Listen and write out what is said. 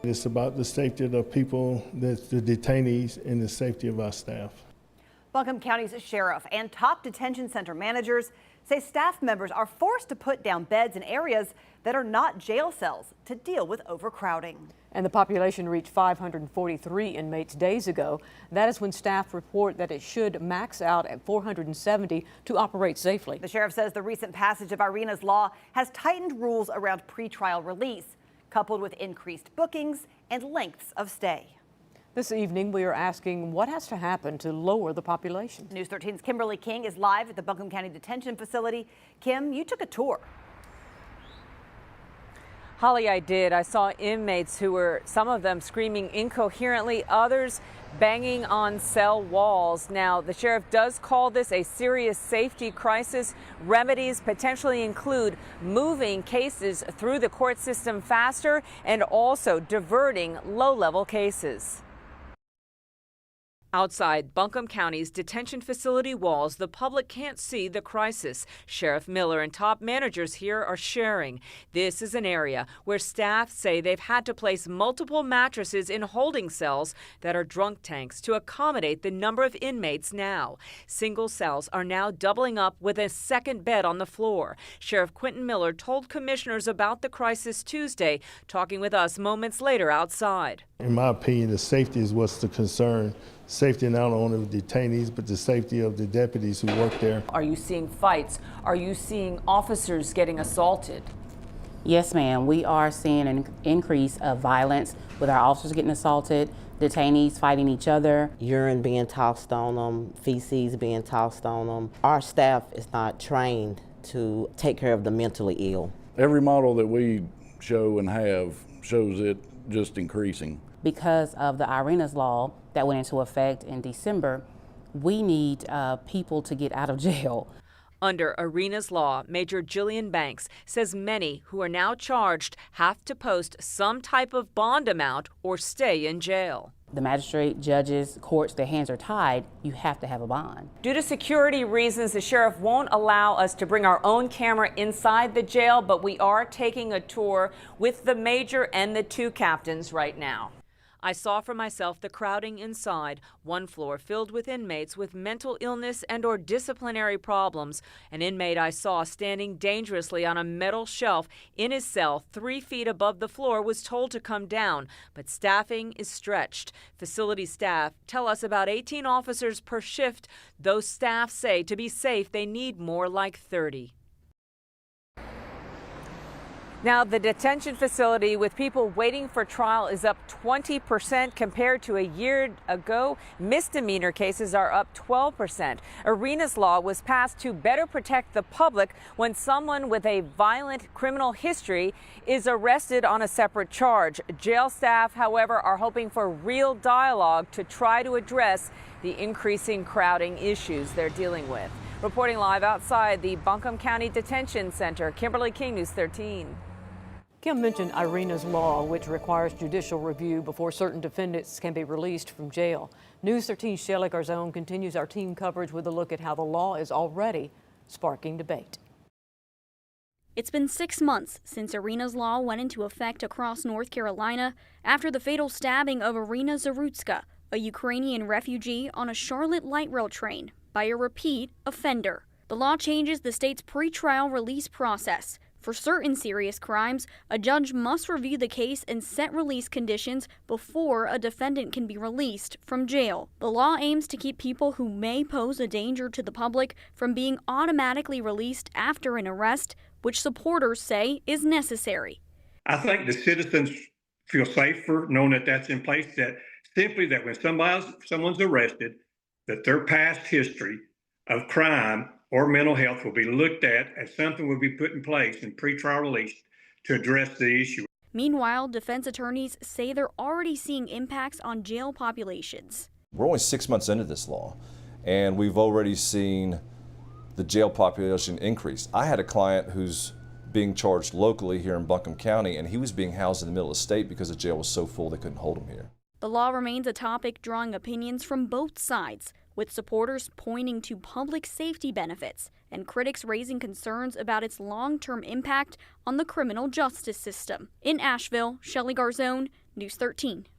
It's about the safety of the people, the detainees, and the safety of our staff. Buncombe County's sheriff and top detention center managers say staff members are forced to put down beds in areas that are not jail cells to deal with overcrowding. And the population reached 543 inmates days ago. That is when staff report that it should max out at 470 to operate safely. The sheriff says the recent passage of Iryna's law has tightened rules around pretrial release, coupled with increased bookings and lengths of stay. This evening, we are asking what has to happen to lower the population. News 13's Kimberly King is live at the Buncombe County Detention Facility. Kim, you took a tour. Holly, I did. I saw inmates who were, some of them screaming incoherently, others banging on cell walls. Now, the sheriff does call this a serious safety crisis. Remedies potentially include moving cases through the court system faster and also diverting low-level cases. Outside Buncombe County's detention facility walls, the public can't see the crisis. Sheriff Miller and top managers here are sharing. This is an area where staff say they've had to place multiple mattresses in holding cells that are drunk tanks to accommodate the number of inmates now. Single cells are now doubling up with a second bed on the floor. Sheriff Quentin Miller told commissioners about the crisis Tuesday, talking with us moments later outside. In my opinion, the safety is what's the concern. Safety not only of detainees, but the safety of the deputies who work there. Are you seeing fights? Are you seeing officers getting assaulted? Yes, ma'am. We are seeing an increase of violence with our officers getting assaulted, detainees fighting each other. Urine being tossed on them, feces being tossed on them. Our staff is not trained to take care of the mentally ill. Every model that we show and have shows it just increasing. Because of the Iryna's law that went into effect in December, we need people to get out of jail. Under Iryna's law, Major Jillian Banks says many who are now charged have to post some type of bond amount or stay in jail. The magistrate, judges, courts, their hands are tied. You have to have a bond. Due to security reasons, the sheriff won't allow us to bring our own camera inside the jail, but we are taking a tour with the major and the two captains right now. I saw for myself the crowding inside, one floor filled with inmates with mental illness and or disciplinary problems. An inmate I saw standing dangerously on a metal shelf in his cell 3 feet above the floor was told to come down, but staffing is stretched. Facility staff tell us about 18 officers per shift. Those staff say to be safe, they need more like 30. Now, the detention facility with people waiting for trial is up 20% compared to a year ago. Misdemeanor cases are up 12%. Iryna's law was passed to better protect the public when someone with a violent criminal history is arrested on a separate charge. Jail staff, however, are hoping for real dialogue to try to address the increasing crowding issues they're dealing with. Reporting live outside the Buncombe County Detention Center, Kimberly King, News 13. Kim mentioned Iryna's law, which requires judicial review before certain defendants can be released from jail. News 13's Shelly Garzone continues our team coverage with a look at how the law is already sparking debate. It's been 6 months since Iryna's law went into effect across North Carolina after the fatal stabbing of Iryna Zarutska, a Ukrainian refugee on a Charlotte light rail train, by a repeat offender. The law changes the state's pretrial release process. For certain serious crimes, a judge must review the case and set release conditions before a defendant can be released from jail. The law aims to keep people who may pose a danger to the public from being automatically released after an arrest, which supporters say is necessary. I think the citizens feel safer knowing that that's in place, that simply that when someone's arrested, that their past history of crime or mental health will be looked at and something will be put in place in pretrial release to address the issue. Meanwhile, defense attorneys say they're already seeing impacts on jail populations. We're only 6 months into this law, and we've already seen the jail population increase. I had a client who's being charged locally here in Buncombe County, and he was being housed in the middle of the state because the jail was so full they couldn't hold him here. The law remains a topic drawing opinions from both sides, with supporters pointing to public safety benefits and critics raising concerns about its long-term impact on the criminal justice system. In Asheville, Shelly Garzone, News 13.